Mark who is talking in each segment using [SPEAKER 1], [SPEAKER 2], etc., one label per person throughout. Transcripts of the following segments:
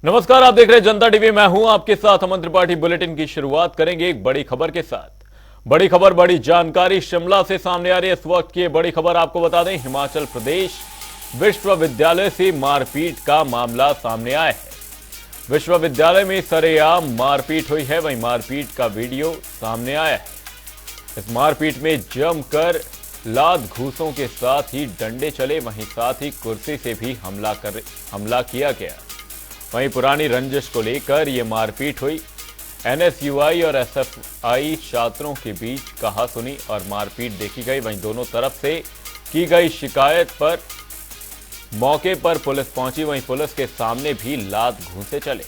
[SPEAKER 1] नमस्कार, आप देख रहे हैं जनता टीवी। मैं हूं आपके साथ अमन त्रिपाठी। बुलेटिन की शुरुआत करेंगे एक बड़ी खबर के साथ। बड़ी खबर, बड़ी जानकारी शिमला से सामने आ रही है। इस वक्त की बड़ी खबर आपको बता दें, हिमाचल प्रदेश विश्वविद्यालय से मारपीट का मामला सामने आया है। विश्वविद्यालय में सरेआम मारपीट हुई है, वहीं मारपीट का वीडियो सामने आया है। इस मारपीट में जमकर लात घूसों के साथ ही डंडे चले, वहीं साथ ही कुर्सी से भी हमला किया गया। वहीं पुरानी रंजिश को लेकर यह मारपीट हुई। एनएसयूआई और एसएफआई छात्रों के बीच कहासुनी और मारपीट देखी गई। वहीं दोनों तरफ से की गई शिकायत पर मौके पर पुलिस पहुंची। वहीं पुलिस के सामने भी लात घूंसे चले।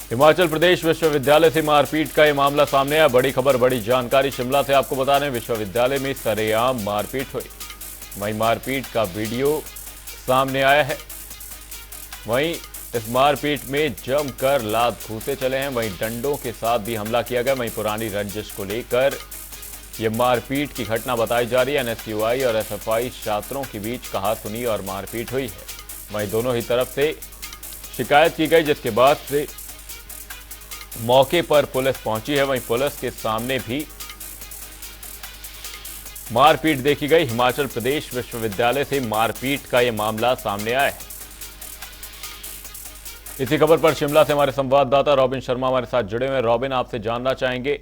[SPEAKER 1] हिमाचल प्रदेश विश्वविद्यालय से मारपीट का यह मामला सामने आया। बड़ी खबर, बड़ी जानकारी शिमला से आपको बता रहे हैं, विश्वविद्यालय में सरेआम मारपीट हुई। वहीं मारपीट का वीडियो सामने आया है। वहीं इस मारपीट में जमकर लात घूंसे चले हैं, वहीं डंडों के साथ भी हमला किया गया। वहीं पुरानी रंजिश को लेकर यह मारपीट की घटना बताई जा रही है। एनएसयूआई और एसएफआई छात्रों के बीच कहासुनी और मारपीट हुई है। वहीं दोनों ही तरफ से शिकायत की गई, जिसके बाद से मौके पर पुलिस पहुंची है। वहीं पुलिस के सामने भी मारपीट देखी गई। हिमाचल प्रदेश विश्वविद्यालय से मारपीट का यह मामला सामने आया है। इसी खबर पर शिमला से हमारे संवाददाता रॉबिन शर्मा हमारे साथ जुड़े हुए हैं। रॉबिन, आपसे जानना चाहेंगे,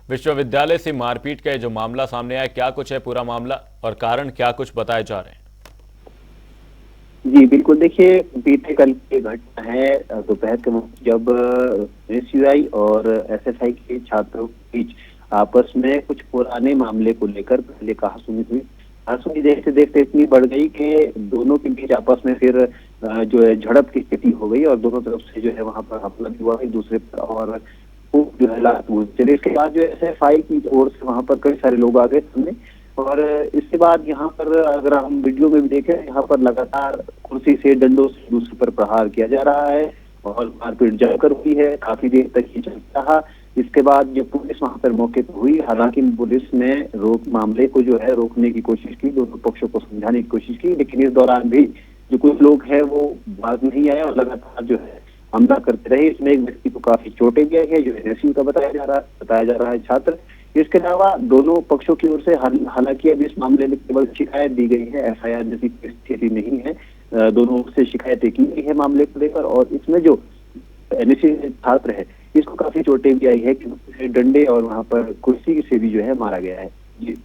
[SPEAKER 1] विश्वविद्यालय से मारपीट का जो मामला सामने आया, क्या कुछ है पूरा मामला और कारण क्या कुछ बताए जा रहे हैं?
[SPEAKER 2] जी बिल्कुल, देखिए बीते कल की घटना है दोपहर के वक्त, जब एनएसयूआई और एसएफआई के छात्रों के बीच आपस में कुछ पुराने मामले को लेकर पहले कहासुनी हुई। कहासुनी देखते देखते इतनी बढ़ गई कि दोनों के बीच आपस में फिर जो है झड़प की स्थिति हो गई और दोनों तरफ से जो है वहां पर हमला भी हुआ एक दूसरे पर और खूब जो है लात चले। इसके बाद जो एसएफआई की ओर से वहां पर कई सारे लोग आ गए सामने और इसके बाद यहाँ पर अगर हम वीडियो में भी देखें, यहाँ पर लगातार कुर्सी से डंडों से दूसरे पर प्रहार किया जा रहा है और मारपीट जमकर हुई है। काफी देर तक ये चलता रहा। इसके बाद जो पुलिस वहां पर मौके पर हुई, हालांकि पुलिस ने मामले को जो है रोकने की कोशिश की, दोनों पक्षों को समझाने की कोशिश की, लेकिन इस दौरान भी जो कुछ लोग हैं वो बाज नहीं आए और लगातार जो है हमला करते रहे। इसमें एक व्यक्ति को काफी चोटें भी आई है, जो एनएसयू का बताया जा रहा है छात्र। इसके अलावा दोनों पक्षों की ओर से हालांकि अब इस मामले में केवल शिकायत दी गई है, एफआईआर जैसी स्थिति नहीं है। दोनों से शिकायतें की गई है मामले को लेकर और इसमें जो एनएसयू छात्र है इसको काफी चोटें भी आई है, क्योंकि डंडे और वहां पर कुर्सी से भी जो है मारा गया है। जी,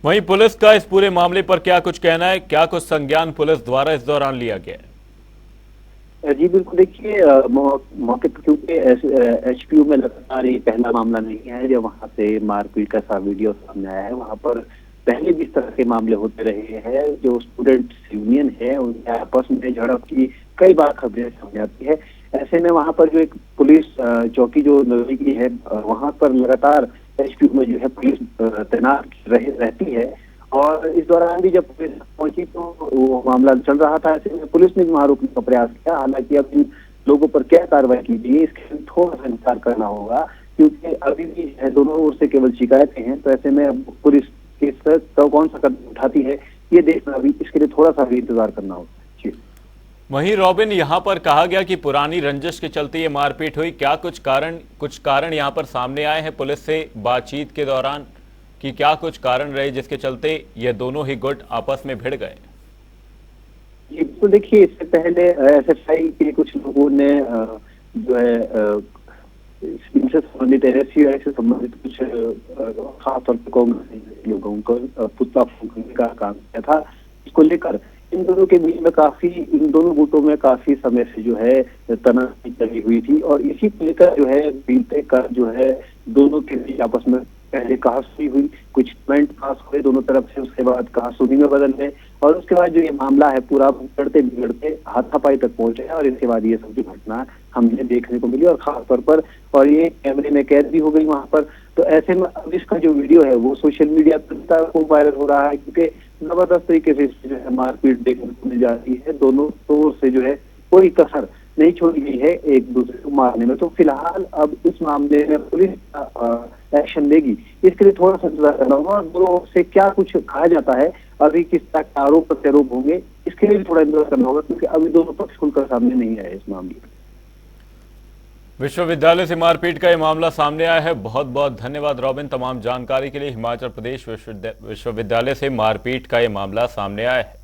[SPEAKER 1] वहीं पुलिस का इस पूरे मामले पर क्या कुछ कहना है, क्या कुछ संज्ञान पुलिस द्वारा इस दौरान लिया गया है?
[SPEAKER 2] जी बिल्कुल, देखिए मौके पर क्योंकि एचपीयू में लगातार ये पहला मामला नहीं है जब वहां से मारपीट का सा वीडियो सामने आया है। वहां पर पहले भी इस तरह के मामले होते रहे हैं। जो स्टूडेंट यूनियन है उनके आपस में झड़प की कई बार खबरें सामने आती है। ऐसे में वहां पर जो एक पुलिस चौकी जो नजदीकी है वहां पर लगातार एचपीयू में जो है पुलिस तैनात रहती है और इस दौरान भी जब पुलिस पहुंची तो वो मामला चल रहा था। ऐसे में पुलिस ने भी वहां रोकने का प्रयास किया। हालांकि अब इन लोगों पर क्या कार्रवाई की गई इसके थोड़ा सा इंतजार करना होगा, क्योंकि अभी भी दोनों ओर से केवल शिकायतें हैं। तो ऐसे में अब पुलिस किस कौन सा कदम उठाती है ये देखना, अभी इसके लिए थोड़ा सा भी इंतजार करना होगा।
[SPEAKER 1] वहीं रॉबिन, यहां पर कहा गया कि पुरानी रंजिश के चलते ये मारपीट हुई, क्या कुछ कारण यहां पर सामने आए हैं पुलिस से बातचीत के दौरान कि क्या कुछ कारण रहे जिसके चलते ये दोनों ही गुट आपस में भिड़ गए?
[SPEAKER 2] तो देखिए, इससे पहले एसएफआई के कुछ लोगों ने जो है इनसे संबंधित एनएसयूआई से संबंधित कुछ खासतौर पर कांग्रेस लोगों को पुतला फूंकने का काम किया था। इसको लेकर इन दोनों के बीच में इन दोनों गुटों में काफी समय से जो है तनाव चली हुई थी और इसी को लेकर जो है बीते कर जो है दोनों के बीच आपस में पहले कहासुनी हुई, कुछ कमेंट पास हुए दोनों तरफ से, उसके बाद कहासुनी में बदल गए और उसके बाद जो ये मामला है पूरा बिगड़ते बिगड़ते हाथापाई तक पहुंचे और इसके बाद ये सब जो घटना हमें देखने को मिली और खासतौर पर और ये कैमरे में कैद भी हो गई वहां पर। तो ऐसे में अब इसका जो वीडियो है वो सोशल मीडिया पर खूब वायरल हो रहा है, क्योंकि जबरदस्त तरीके से जो है मारपीट देखने को मिल जाती है। दोनों ओर से जो है कोई कसर नहीं छोड़ी गई है एक दूसरे को मारने में। तो फिलहाल अब इस मामले में पुलिस एक्शन लेगी, इसके लिए थोड़ा सा इंतजार करना होगा और दोनों से क्या कुछ कहा जाता है अभी किस तरह के आरोप प्रत्यारोप होंगे, इसके लिए भी थोड़ा इंतजार करना होगा, क्योंकि अभी दोनों पक्ष खुलकर सामने नहीं आए इस मामले में।
[SPEAKER 1] विश्वविद्यालय से मारपीट का ये मामला सामने आया है। बहुत बहुत धन्यवाद रॉबिन तमाम जानकारी के लिए। हिमाचल प्रदेश विश्वविद्यालय से मारपीट का ये मामला सामने आया है।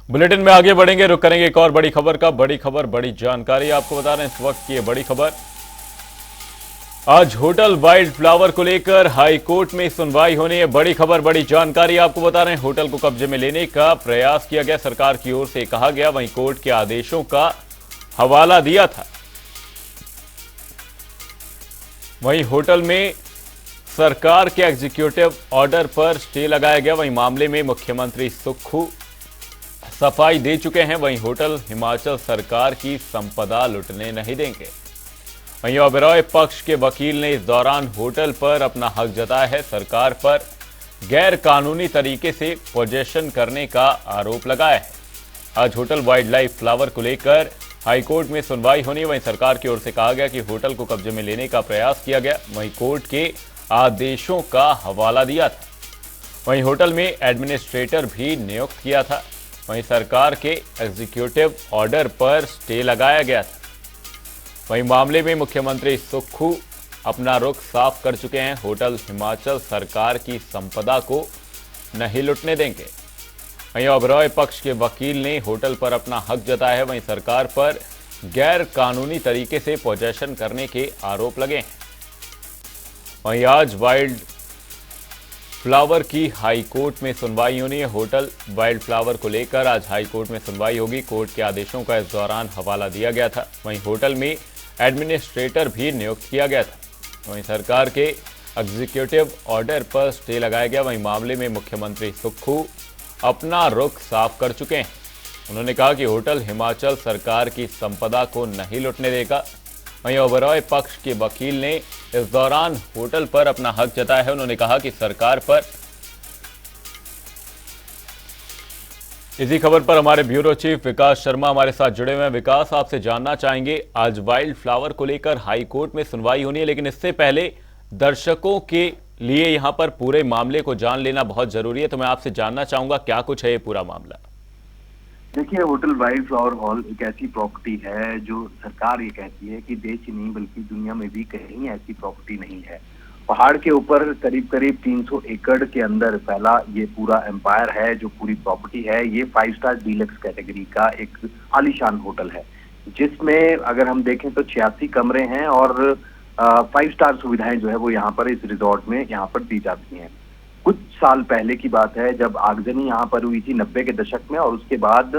[SPEAKER 1] बुलेटिन में आगे बढ़ेंगे, रुक करेंगे एक और बड़ी खबर का। बड़ी खबर, बड़ी जानकारी आपको बता रहे हैं इस वक्त की ये बड़ी खबर। आज होटल वाइल्ड फ्लावर को लेकर हाई कोर्ट में सुनवाई होनी है। बड़ी खबर, बड़ी जानकारी आपको बता रहे हैं। होटल को कब्जे में लेने का प्रयास किया गया, सरकार की ओर से कहा गया, वहीं कोर्ट के आदेशों का हवाला दिया था। वहीं होटल में सरकार के एग्जीक्यूटिव ऑर्डर पर स्टे लगाया गया। वहीं मामले में मुख्यमंत्री सुक्खू सफाई दे चुके हैं। वहीं होटल हिमाचल सरकार की संपदा लुटने नहीं देंगे। वहीं ओबेरॉय पक्ष के वकील ने इस दौरान होटल पर अपना हक जताया है। सरकार पर गैर कानूनी तरीके से पोजेशन करने का आरोप लगाया है। आज होटल वाइल्ड लाइफ फ्लावर को लेकर हाईकोर्ट में सुनवाई होनी। वहीं सरकार की ओर से कहा गया कि होटल को कब्जे में लेने का प्रयास किया गया। वहीं कोर्ट के आदेशों का हवाला दिया था। वहीं होटल में एडमिनिस्ट्रेटर भी नियुक्त किया था। वहीं सरकार के एग्जीक्यूटिव ऑर्डर पर स्टे लगाया गया था। वहीं मामले में मुख्यमंत्री सुक्खू अपना रुख साफ कर चुके हैं। होटल हिमाचल सरकार की संपदा को नहीं लुटने देंगे। वहीं ओबेरॉय पक्ष के वकील ने होटल पर अपना हक जताया है। वहीं सरकार पर गैर कानूनी तरीके से पोजेशन करने के आरोप लगे हैं। वहीं आज वाइल्ड फ्लावर की हाई कोर्ट में सुनवाई होनी है। होटल वाइल्ड फ्लावर को लेकर आज हाई कोर्ट में सुनवाई होगी। कोर्ट के आदेशों का इस दौरान हवाला दिया गया था। वहीं होटल में एडमिनिस्ट्रेटर भी नियुक्त किया गया था। वहीं सरकार के एग्जीक्यूटिव ऑर्डर पर स्टे लगाया गया। वहीं मामले में मुख्यमंत्री सुक्खू अपना रुख साफ कर चुके हैं। उन्होंने कहा कि होटल हिमाचल सरकार की संपदा को नहीं लुटने देगा। वहीं ओबेरॉय पक्ष के वकील ने इस दौरान होटल पर अपना हक जताया है। उन्होंने कहा कि सरकार पर, इसी खबर पर हमारे ब्यूरो चीफ विकास शर्मा हमारे साथ जुड़े हुए हैं। विकास, आपसे जानना चाहेंगे, आज वाइल्ड फ्लावर को लेकर हाई कोर्ट में सुनवाई होनी है, लेकिन इससे पहले दर्शकों के लिए यहां पर पूरे मामले को जान लेना बहुत जरूरी है। तो मैं आपसे जानना चाहूंगा क्या कुछ है ये पूरा मामला।
[SPEAKER 3] देखिए, होटल वाइल्ड फ्लावर हॉल एक ऐसी प्रॉपर्टी है जो सरकार ये कहती है कि देश ही नहीं बल्कि दुनिया में भी कहीं ऐसी प्रॉपर्टी नहीं है। पहाड़ के ऊपर करीब करीब 300 एकड़ के अंदर फैला ये पूरा एम्पायर है। जो पूरी प्रॉपर्टी है ये 5 स्टार डीलक्स कैटेगरी का एक आलीशान होटल है, जिसमें अगर हम देखें तो 86 कमरे हैं और 5 स्टार सुविधाएं जो है वो यहाँ पर इस रिजॉर्ट में यहाँ पर दी जाती हैं। कुछ साल पहले की बात है जब आगजनी यहाँ पर हुई थी 90 के दशक में, और उसके बाद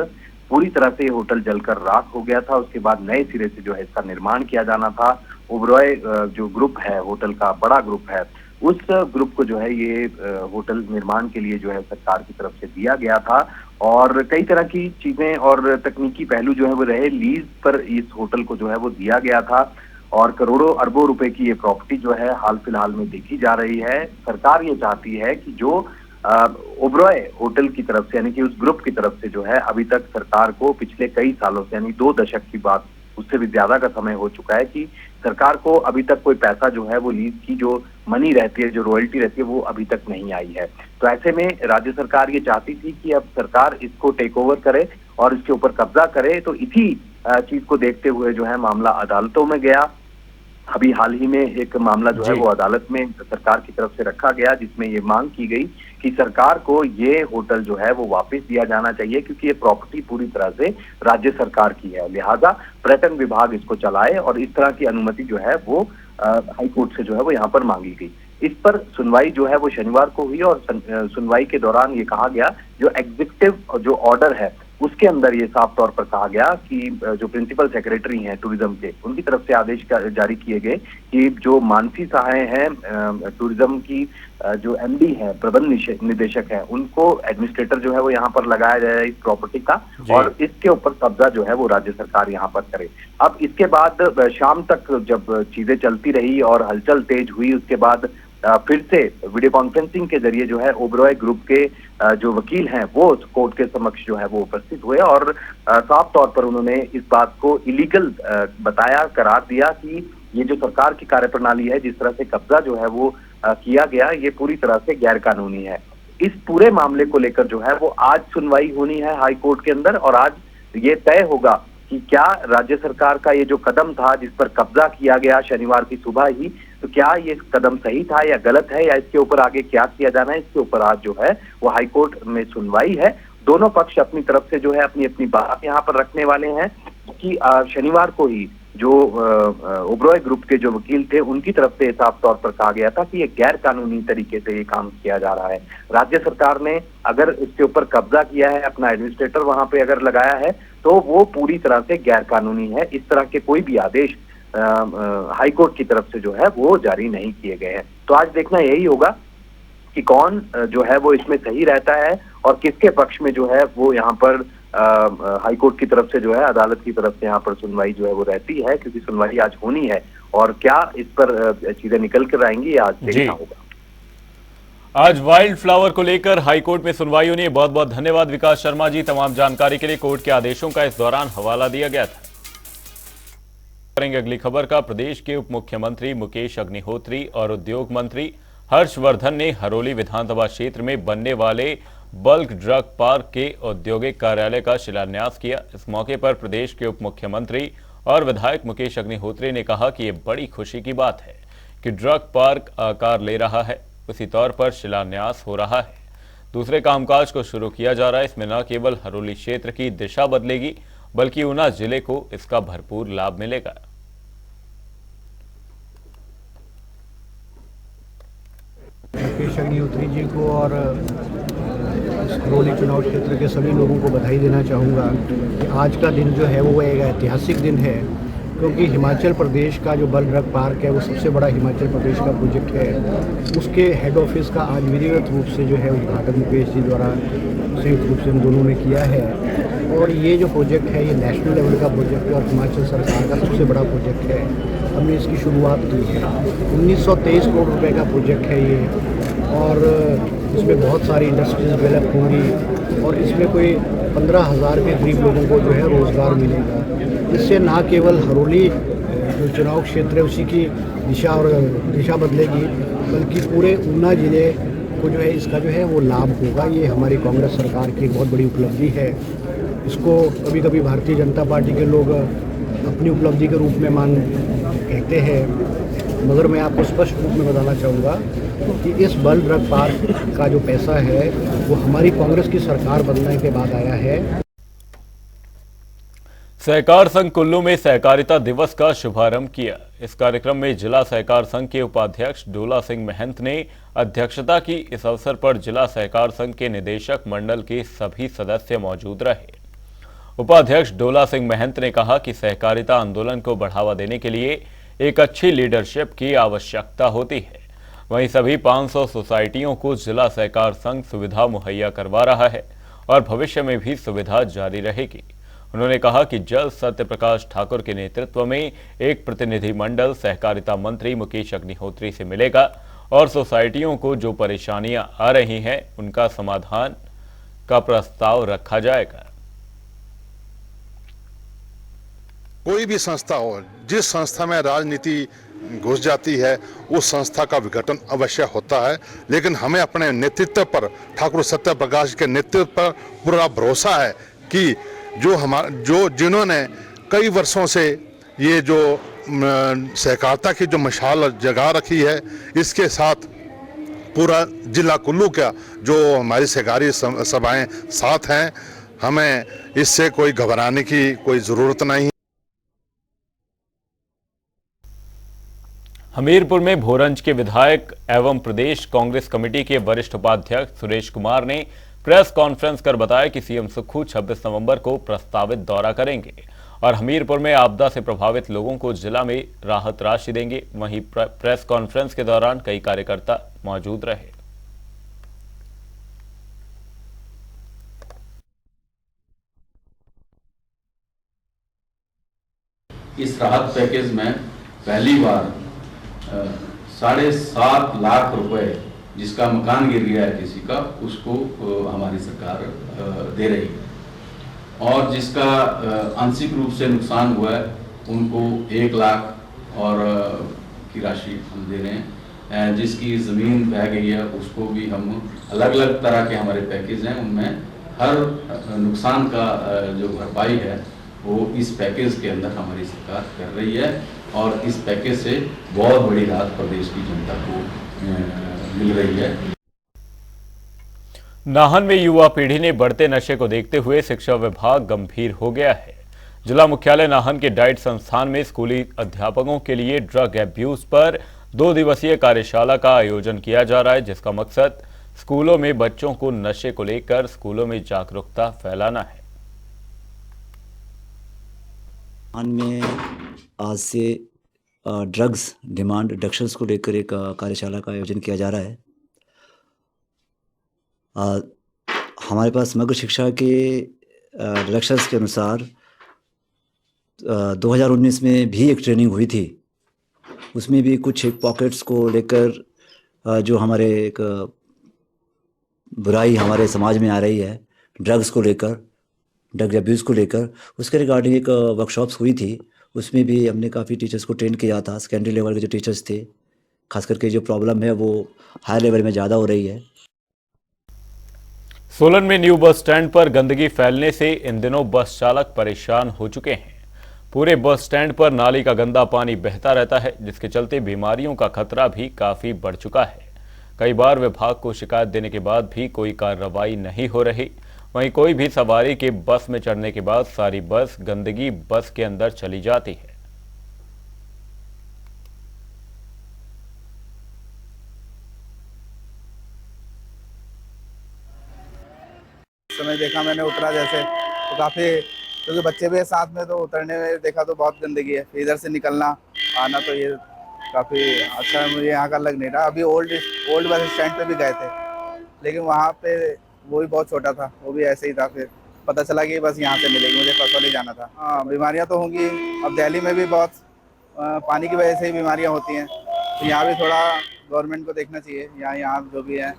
[SPEAKER 3] पूरी तरह से होटल जलकर राख हो गया था। उसके बाद नए सिरे से जो है इसका निर्माण किया जाना था। ओबेरॉय जो ग्रुप है, होटल का बड़ा ग्रुप है, उस ग्रुप को जो है ये होटल निर्माण के लिए जो है सरकार की तरफ से दिया गया था। और कई तरह की चीजें और तकनीकी पहलू जो है वो रहे। लीज पर इस होटल को जो है वो दिया गया था और करोड़ों अरबों रुपए की ये प्रॉपर्टी जो है हाल फिलहाल में देखी जा रही है। सरकार ये चाहती है कि जो ओबेरॉय होटल की तरफ से, यानी कि उस ग्रुप की तरफ से जो है अभी तक सरकार को पिछले कई सालों से, यानी 2 दशक की बात, उससे भी ज्यादा का समय हो चुका है कि सरकार को अभी तक कोई पैसा जो है वो लीज की जो मनी रहती है, जो रॉयल्टी रहती है, वो अभी तक नहीं आई है। तो ऐसे में राज्य सरकार ये चाहती थी कि अब सरकार इसको टेक ओवर करे और इसके ऊपर कब्जा करे। तो इसी चीज को देखते हुए जो है मामला अदालतों में गया। अभी हाल ही में एक मामला जो है वो अदालत में सरकार की तरफ से रखा गया, जिसमें ये मांग की गई कि सरकार को ये होटल जो है वो वापस दिया जाना चाहिए, क्योंकि ये प्रॉपर्टी पूरी तरह से राज्य सरकार की है। लिहाजा पर्यटन विभाग इसको चलाए और इस तरह की अनुमति जो है वो हाई कोर्ट से जो है वो यहाँ पर मांगी गई। इस पर सुनवाई जो है वो शनिवार को हुई और सुनवाई के दौरान ये कहा गया, जो एग्जीक्यूटिव जो ऑर्डर है उसके अंदर ये साफ तौर पर कहा गया कि जो प्रिंसिपल सेक्रेटरी हैं टूरिज्म के, उनकी तरफ से आदेश जारी किए गए कि जो मानसी सहाय हैं टूरिज्म की जो एमडी है, प्रबंध निदेशक है, उनको एडमिनिस्ट्रेटर जो है वो यहाँ पर लगाया जाए इस प्रॉपर्टी का, और इसके ऊपर कब्जा जो है वो राज्य सरकार यहाँ पर करे। अब इसके बाद शाम तक जब चीजें चलती रही और हलचल तेज हुई, उसके बाद फिर से वीडियो कॉन्फ्रेंसिंग के जरिए जो है ओबेरॉय ग्रुप के जो वकील हैं वो कोर्ट के समक्ष जो है वो उपस्थित हुए और साफ तौर पर उन्होंने इस बात को इलीगल बताया, करार दिया कि ये जो सरकार की कार्यप्रणाली है, जिस तरह से कब्जा जो है वो किया गया ये पूरी तरह से गैर कानूनी है। इस पूरे मामले को लेकर जो है वो आज सुनवाई होनी है हाई कोर्ट के अंदर, और आज ये तय होगा कि क्या राज्य सरकार का ये जो कदम था जिस पर कब्जा किया गया शनिवार की सुबह ही, तो क्या ये कदम सही था या गलत है, या इसके ऊपर आगे क्या किया जाना है, इसके ऊपर आज जो है वो हाई कोर्ट में सुनवाई है। दोनों पक्ष अपनी तरफ से जो है अपनी अपनी बात यहाँ पर रखने वाले हैं कि शनिवार को ही जो ओबरॉय ग्रुप के जो वकील थे उनकी तरफ से साफ तौर पर कहा गया था कि ये गैर कानूनी तरीके से ये काम किया जा रहा है। राज्य सरकार ने अगर इसके ऊपर कब्जा किया है, अपना एडमिनिस्ट्रेटर वहां पे अगर लगाया है, तो वो पूरी तरह से गैर कानूनी है। इस तरह के कोई भी आदेश हाई कोर्ट की तरफ से जो है वो जारी नहीं किए गए हैं। तो आज देखना यही होगा कि कौन जो है वो इसमें सही रहता है और किसके पक्ष में जो है वो यहाँ पर हाई कोर्ट की तरफ से जो है अदालत की तरफ से यहाँ पर सुनवाई जो है वो रहती है, क्योंकि सुनवाई आज होनी है। और क्या इस पर चीजें निकल कर आएंगी ये आज देखना होगा।
[SPEAKER 1] आज वाइल्ड फ्लावर को लेकर हाई कोर्ट में सुनवाई होनी है। बहुत बहुत धन्यवाद विकास शर्मा जी, तमाम जानकारी के लिए। कोर्ट के आदेशों का इस दौरान हवाला दिया गया था। करेंगे अगली खबर का। प्रदेश के उप मुख्यमंत्री मुकेश अग्निहोत्री और उद्योग मंत्री हर्षवर्धन ने हरोली विधानसभा क्षेत्र में बनने वाले बल्क ड्रग पार्क के औद्योगिक कार्यालय का शिलान्यास किया। इस मौके पर प्रदेश के उप मुख्यमंत्री और विधायक मुकेश अग्निहोत्री ने कहा कि यह बड़ी खुशी की बात है कि ड्रग पार्क आकार ले रहा है, उसी तौर पर शिलान्यास हो रहा है, दूसरे कामकाज को शुरू किया जा रहा है। इसमें न केवल हरोली क्षेत्र की दिशा बदलेगी बल्कि ऊना जिले को इसका भरपूर लाभ मिलेगा।
[SPEAKER 4] मुकेश अग्निहोत्री जी को और हरोली चुनाव क्षेत्र के सभी लोगों को बधाई देना चाहूँगा कि आज का दिन जो है वो एक ऐतिहासिक दिन है, क्योंकि हिमाचल प्रदेश का जो बल ड्रग पार्क है वो सबसे बड़ा हिमाचल प्रदेश का प्रोजेक्ट है। उसके हेड ऑफिस का आज विधिवत रूप से जो है उद्घाटन मुकेश जी द्वारा संयुक्त रूप से हम दोनों ने किया है। और ये जो प्रोजेक्ट है ये नेशनल लेवल का प्रोजेक्ट है और हिमाचल सरकार का सबसे बड़ा प्रोजेक्ट है। हमने इसकी शुरुआत की है। 1923 करोड़ रुपए का प्रोजेक्ट है ये, और इसमें बहुत सारी इंडस्ट्रीज डेवलप होंगी और इसमें कोई 15,000 के करीब लोगों को जो है रोज़गार मिलेगा। इससे ना केवल हरोली जो चुनाव क्षेत्र है उसी की दिशा बदलेगी, बल्कि पूरे ऊना जिले को जो है इसका जो है वो लाभ होगा। ये हमारी कांग्रेस सरकार की एक बहुत बड़ी उपलब्धि है। इसको कभी कभी भारतीय जनता पार्टी के लोग अपनी उपलब्धि के रूप में कहते हैं, मगर मैं आपको स्पष्ट रूप में बताना चाहूँगा कि इस बल ड्रग पार्क का जो पैसा है वो हमारी कांग्रेस की सरकार बनने के बाद आया है।
[SPEAKER 1] सहकार संघ कुल्लू में सहकारिता दिवस का शुभारंभ किया। इस कार्यक्रम में जिला सहकार संघ के उपाध्यक्ष डोला सिंह महंत ने अध्यक्षता की। इस अवसर पर जिला सहकार संघ के निदेशक मंडल के सभी सदस्य मौजूद रहे। उपाध्यक्ष डोला सिंह महंत ने कहा कि सहकारिता आंदोलन को बढ़ावा देने के लिए एक अच्छी लीडरशिप की आवश्यकता होती है। वहीं सभी 500 सोसाइटियों को जिला सहकार संघ सुविधा मुहैया करवा रहा है और भविष्य में भी सुविधा जारी रहेगी। उन्होंने कहा कि जल्द सत्य प्रकाश ठाकुर के नेतृत्व में एक प्रतिनिधिमंडल सहकारिता मंत्री मुकेश अग्निहोत्री से मिलेगा और सोसाइटियों को जो परेशानियां आ रही हैं उनका समाधान का प्रस्ताव रखा जाएगा।
[SPEAKER 5] कोई भी संस्था हो, जिस संस्था में राजनीति घुस जाती है उस संस्था का विघटन अवश्य होता है, लेकिन हमें अपने नेतृत्व पर, ठाकुर सत्य प्रकाश के नेतृत्व पर पूरा भरोसा है कि जिन्होंने कई वर्षों से ये जो सहकारिता की जो मशाल जगा रखी है, इसके साथ पूरा जिला कुल्लू का जो हमारी सहकारी सभाएं साथ हैं, हमें इससे कोई घबराने की कोई ज़रूरत नहीं।
[SPEAKER 1] हमीरपुर में भोरंज के विधायक एवं प्रदेश कांग्रेस कमेटी के वरिष्ठ उपाध्यक्ष सुरेश कुमार ने प्रेस कॉन्फ्रेंस कर बताया कि सीएम सुक्खू 26 नवंबर को प्रस्तावित दौरा करेंगे और हमीरपुर में आपदा से प्रभावित लोगों को जिला में राहत राशि देंगे। वहीं प्रेस कॉन्फ्रेंस के दौरान कई कार्यकर्ता मौजूद रहे।
[SPEAKER 6] इस राहत पैकेज में पहली बार 7.5 लाख रुपए जिसका मकान गिर गया है किसी का, उसको हमारी सरकार दे रही है और जिसका आंशिक रूप से नुकसान हुआ है उनको 1 लाख और की राशि हम दे रहे हैं। जिसकी ज़मीन बह गई है उसको भी हम अलग अलग तरह के हमारे पैकेज हैं, उनमें हर नुकसान का जो भरपाई है वो इस पैकेज के अंदर हमारी सरकार कर रही है और इस पैकेज से बहुत बड़ी राहत प्रदेश की जनता को मिल रही है।
[SPEAKER 1] नाहन में युवा पीढ़ी ने बढ़ते नशे को देखते हुए शिक्षा विभाग गंभीर हो गया है। जिला मुख्यालय नाहन के डाइट संस्थान में स्कूली अध्यापकों के लिए ड्रग एब्यूज पर 2 दिवसीय कार्यशाला का आयोजन किया जा रहा है, जिसका मकसद स्कूलों में बच्चों को नशे को लेकर स्कूलों में जागरूकता फैलाना है।
[SPEAKER 7] नाहन में आज से ड्रग्स डिमांड रिडक्शंस को लेकर एक कार्यशाला का आयोजन किया जा रहा है। हमारे पास समग्र शिक्षा के रिडक्शंस के अनुसार 2019 में भी एक ट्रेनिंग हुई थी, उसमें भी कुछ पॉकेट्स को लेकर जो हमारे एक बुराई हमारे समाज में आ रही है ड्रग्स को लेकर, ड्रग अब्यूज़ को लेकर, उसके रिगार्डिंग एक वर्कशॉप्स हुई थी। उसमें भी हमने काफ़ी टीचर्स को ट्रेन किया था। सेकेंडरी लेवल के जो टीचर्स थे, खास करके जो प्रॉब्लम है वो हाई लेवल में ज़्यादा हो रही है।
[SPEAKER 1] सोलन में न्यू बस स्टैंड पर गंदगी फैलने से इन दिनों बस चालक परेशान हो चुके हैं। पूरे बस स्टैंड पर नाली का गंदा पानी बहता रहता है, जिसके चलते बीमारियों का खतरा भी काफ़ी बढ़ चुका है। कई बार विभाग को शिकायत देने के बाद भी कोई कार्रवाई नहीं हो रही। वहीं कोई भी सवारी के बस में चढ़ने के बाद सारी बस गंदगी बस के अंदर चली जाती है।
[SPEAKER 8] समय देखा मैंने उतरा जैसे तो काफ़ी, क्योंकि बच्चे भी है साथ में, तो उतरने में देखा तो बहुत गंदगी है। फिर इधर से निकलना आना तो ये काफ़ी अच्छा मुझे यहाँ का लग नहीं रहा। अभी ओल्ड बस स्टैंड पे भी गए थे, लेकिन वहाँ पे वो भी बहुत छोटा था, वो भी ऐसे ही था। फिर पता चला कि बस यहाँ से मिलेगी, मुझे कसौली जाना था। हाँ, बीमारियाँ तो होंगी। अब दिल्ली में भी बहुत पानी की वजह से ही बीमारियाँ होती हैं, तो यहाँ भी थोड़ा गवर्नमेंट को देखना चाहिए। यहाँ जो भी है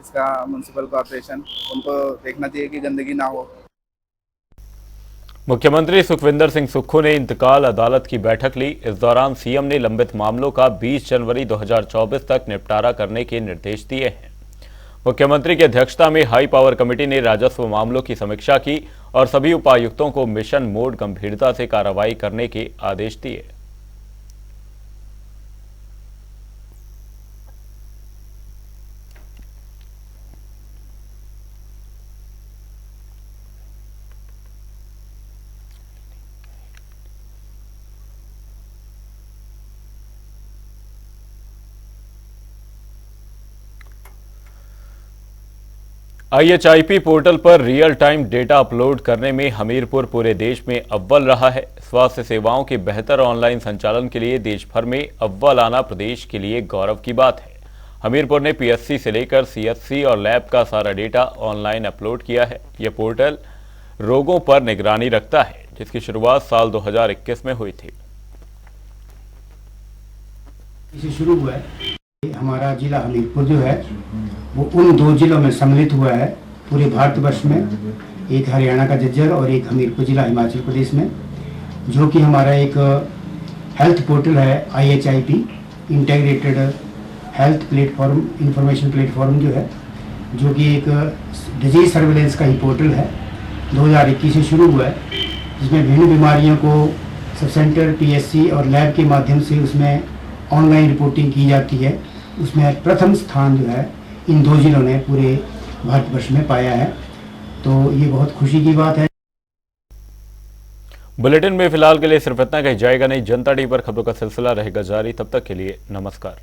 [SPEAKER 8] इसका म्युनिसिपल कॉर्पोरेशन, उनको देखना चाहिए कि गंदगी ना हो।
[SPEAKER 1] मुख्यमंत्री सुखविंदर सिंह सुक्खू ने इंतकाल अदालत की बैठक ली। इस दौरान सीएम ने लंबित मामलों का 20 जनवरी 2024 तक निपटारा करने के निर्देश दिए हैं। मुख्यमंत्री की अध्यक्षता में हाई पावर कमेटी ने राजस्व मामलों की समीक्षा की और सभी उपायुक्तों को मिशन मोड गंभीरता से कार्रवाई करने के आदेश दिए। IHIP पोर्टल पर रियल टाइम डेटा अपलोड करने में हमीरपुर पूरे देश में अव्वल रहा है। स्वास्थ्य सेवाओं के बेहतर ऑनलाइन संचालन के लिए देश भर में अव्वल आना प्रदेश के लिए गौरव की बात है। हमीरपुर ने PSC से लेकर CHC और लैब का सारा डेटा ऑनलाइन अपलोड किया है। यह पोर्टल रोगों पर निगरानी रखता है, जिसकी शुरुआत साल 2021 में हुई थी।
[SPEAKER 9] इसे शुरू हुआ है। हमारा जिला हमीरपुर जो है वो उन 2 जिलों में सम्मिलित हुआ है पूरे भारतवर्ष में, एक हरियाणा का झज्जर और एक हमीरपुर जिला हिमाचल प्रदेश में, जो कि हमारा एक हेल्थ पोर्टल है IHIP integrated health platform information platform जो है, जो कि एक डिजीज सर्वेलेंस का ही पोर्टल है। 2021 से शुरू हुआ है, जिसमें विभिन्न बीमारियों को सब सेंटर PSC और लैब के माध्यम से उसमें ऑनलाइन रिपोर्टिंग की जाती है। उसमें प्रथम स्थान जो है इन 2 जिलों ने पूरे भारतवर्ष में पाया है, तो ये बहुत खुशी की बात है।
[SPEAKER 1] बुलेटिन में फिलहाल के लिए सिर्फ इतना, कहीं जाएगा नहीं। जनता टीवी पर खबरों का सिलसिला रहेगा जारी। तब तक के लिए नमस्कार।